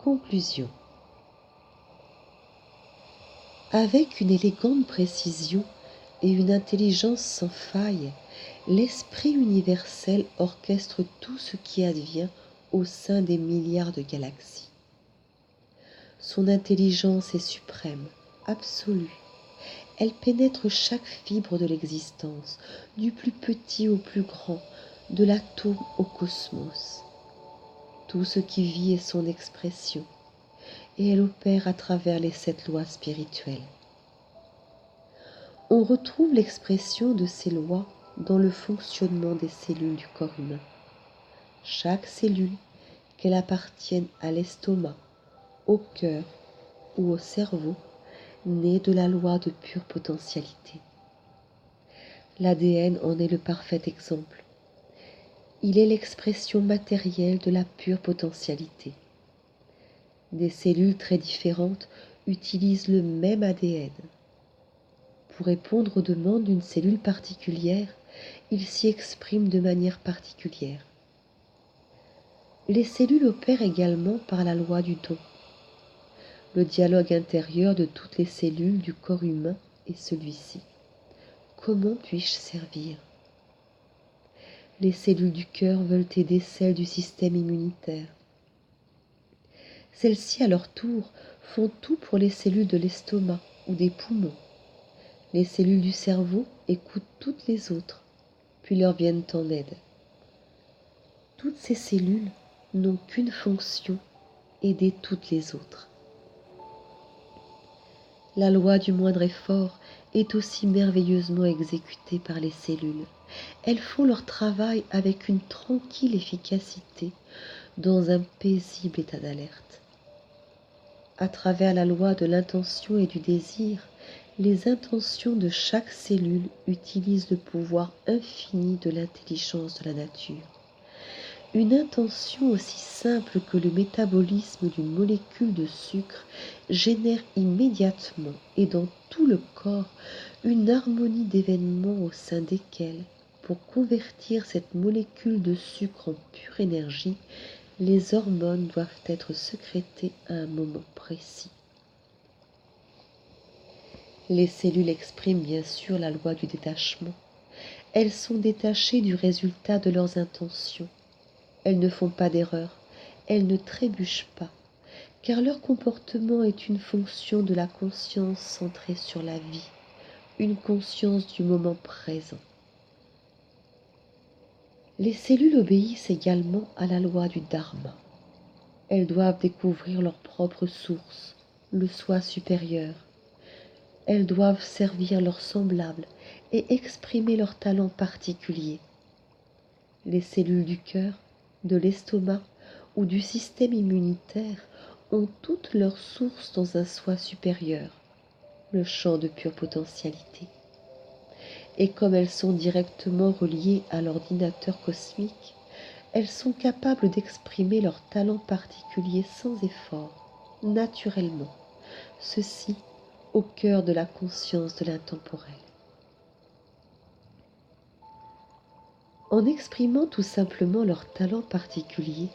Conclusion. Avec une élégante précision et une intelligence sans faille, l'esprit universel orchestre tout ce qui advient au sein des milliards de galaxies. Son intelligence est suprême, absolue. Elle pénètre chaque fibre de l'existence, du plus petit au plus grand, de l'atome au cosmos. Tout ce qui vit est son expression, et elle opère à travers les 7 lois spirituelles. On retrouve l'expression de ces lois dans le fonctionnement des cellules du corps humain. Chaque cellule, qu'elle appartienne à l'estomac, au cœur ou au cerveau, naît de la loi de pure potentialité. L'ADN en est le parfait exemple. Il est l'expression matérielle de la pure potentialité. Des cellules très différentes utilisent le même ADN. Pour répondre aux demandes d'une cellule particulière, il s'y exprime de manière particulière. Les cellules opèrent également par la loi du don. Le dialogue intérieur de toutes les cellules du corps humain est celui-ci. Comment puis-je servir ? Les cellules du cœur veulent aider celles du système immunitaire. Celles-ci, à leur tour, font tout pour les cellules de l'estomac ou des poumons. Les cellules du cerveau écoutent toutes les autres, puis leur viennent en aide. Toutes ces cellules n'ont qu'une fonction, aider toutes les autres. La loi du moindre effort est aussi merveilleusement exécutée par les cellules. Elles font leur travail avec une tranquille efficacité, dans un paisible état d'alerte. À travers la loi de l'intention et du désir, les intentions de chaque cellule utilisent le pouvoir infini de l'intelligence de la nature. Une intention aussi simple que le métabolisme d'une molécule de sucre génère immédiatement et dans tout le corps une harmonie d'événements au sein desquels, pour convertir cette molécule de sucre en pure énergie, les hormones doivent être sécrétées à un moment précis. Les cellules expriment bien sûr la loi du détachement. Elles sont détachées du résultat de leurs intentions. Elles ne font pas d'erreur, elles ne trébuchent pas, car leur comportement est une fonction de la conscience centrée sur la vie, une conscience du moment présent. Les cellules obéissent également à la loi du dharma. Elles doivent découvrir leur propre source, le soi supérieur. Elles doivent servir leurs semblables et exprimer leurs talents particuliers. Les cellules du cœur, de l'estomac ou du système immunitaire ont toutes leurs sources dans un soi supérieur, le champ de pure potentialité. Et comme elles sont directement reliées à l'ordinateur cosmique, elles sont capables d'exprimer leurs talents particuliers sans effort, naturellement, ceci au cœur de la conscience de l'intemporel. En exprimant tout simplement leurs talents particuliers,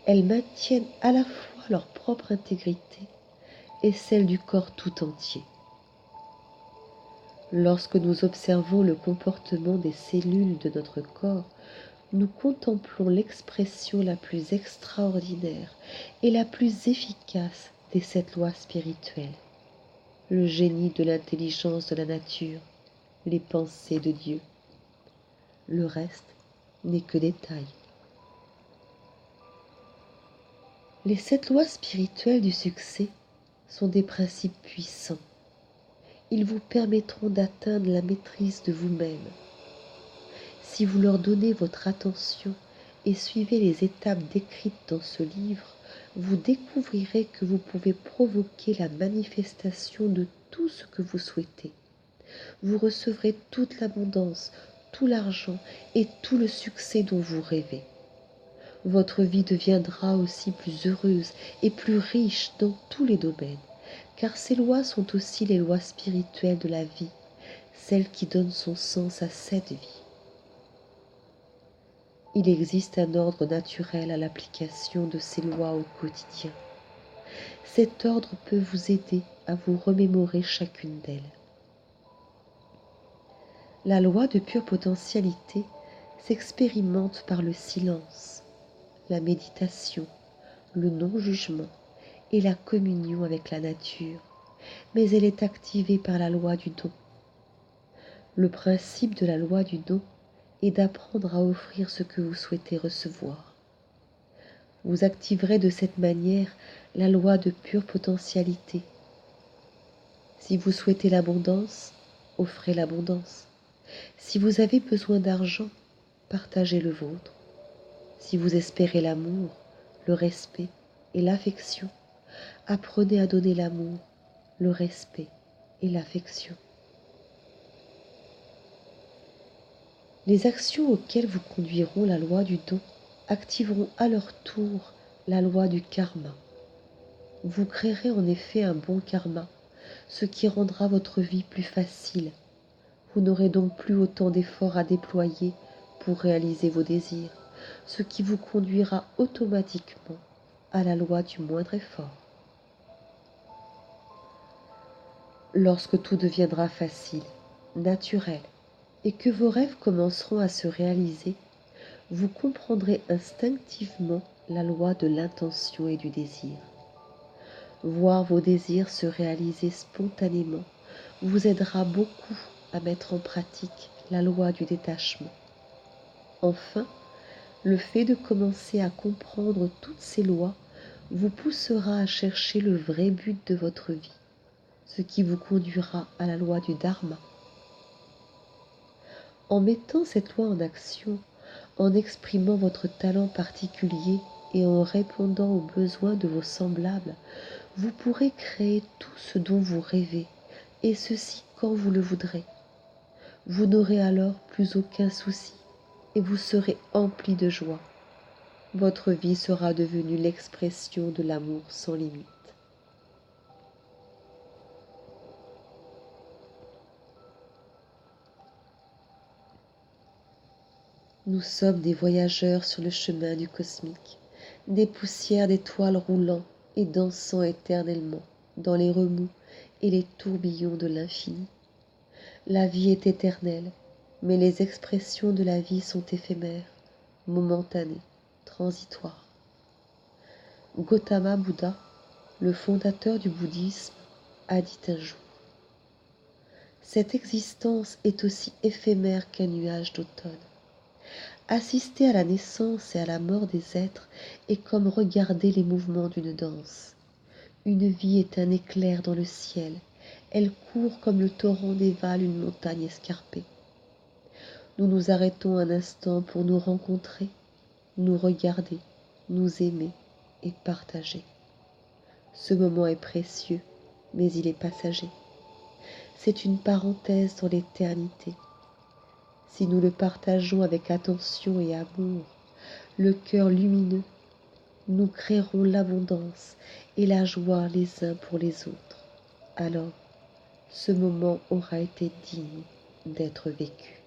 elles maintiennent à la fois leur propre intégrité et celle du corps tout entier. Lorsque nous observons le comportement des cellules de notre corps, nous contemplons l'expression la plus extraordinaire et la plus efficace des 7 lois spirituelles, le génie de l'intelligence de la nature, les pensées de Dieu. Le reste n'est que détail. Les 7 lois spirituelles du succès sont des principes puissants. Ils vous permettront d'atteindre la maîtrise de vous-même. Si vous leur donnez votre attention et suivez les étapes décrites dans ce livre, vous découvrirez que vous pouvez provoquer la manifestation de tout ce que vous souhaitez. Vous recevrez toute l'abondance, tout l'argent et tout le succès dont vous rêvez. Votre vie deviendra aussi plus heureuse et plus riche dans tous les domaines, car ces lois sont aussi les lois spirituelles de la vie, celles qui donnent son sens à cette vie. Il existe un ordre naturel à l'application de ces lois au quotidien. Cet ordre peut vous aider à vous remémorer chacune d'elles. La loi de pure potentialité s'expérimente par le silence, la méditation, le non-jugement et la communion avec la nature, mais elle est activée par la loi du don. Le principe de la loi du don est d'apprendre à offrir ce que vous souhaitez recevoir. Vous activerez de cette manière la loi de pure potentialité. Si vous souhaitez l'abondance, offrez l'abondance. Si vous avez besoin d'argent, partagez le vôtre. Si vous espérez l'amour, le respect et l'affection, apprenez à donner l'amour, le respect et l'affection. Les actions auxquelles vous conduiront la loi du don activeront à leur tour la loi du karma. Vous créerez en effet un bon karma, ce qui rendra votre vie plus facile. Vous n'aurez donc plus autant d'efforts à déployer pour réaliser vos désirs, ce qui vous conduira automatiquement à la loi du moindre effort. Lorsque tout deviendra facile, naturel, et que vos rêves commenceront à se réaliser, vous comprendrez instinctivement la loi de l'intention et du désir. Voir vos désirs se réaliser spontanément vous aidera beaucoup à mettre en pratique la loi du détachement. Enfin, le fait de commencer à comprendre toutes ces lois vous poussera à chercher le vrai but de votre vie, ce qui vous conduira à la loi du dharma. En mettant cette loi en action, en exprimant votre talent particulier et en répondant aux besoins de vos semblables, vous pourrez créer tout ce dont vous rêvez, et ceci quand vous le voudrez. Vous n'aurez alors plus aucun souci et vous serez empli de joie. Votre vie sera devenue l'expression de l'amour sans limite. Nous sommes des voyageurs sur le chemin du cosmique, des poussières d'étoiles roulant et dansant éternellement dans les remous et les tourbillons de l'infini. La vie est éternelle, mais les expressions de la vie sont éphémères, momentanées, transitoires. Gautama Bouddha, le fondateur du bouddhisme, a dit un jour: cette existence est aussi éphémère qu'un nuage d'automne. Assister à la naissance et à la mort des êtres est comme regarder les mouvements d'une danse. Une vie est un éclair dans le ciel. Elle court comme le torrent dévale une montagne escarpée. Nous nous arrêtons un instant pour nous rencontrer, nous regarder, nous aimer et partager. Ce moment est précieux, mais il est passager. C'est une parenthèse dans l'éternité. Si nous le partageons avec attention et amour, le cœur lumineux, nous créerons l'abondance et la joie les uns pour les autres. Alors, ce moment aura été digne d'être vécu.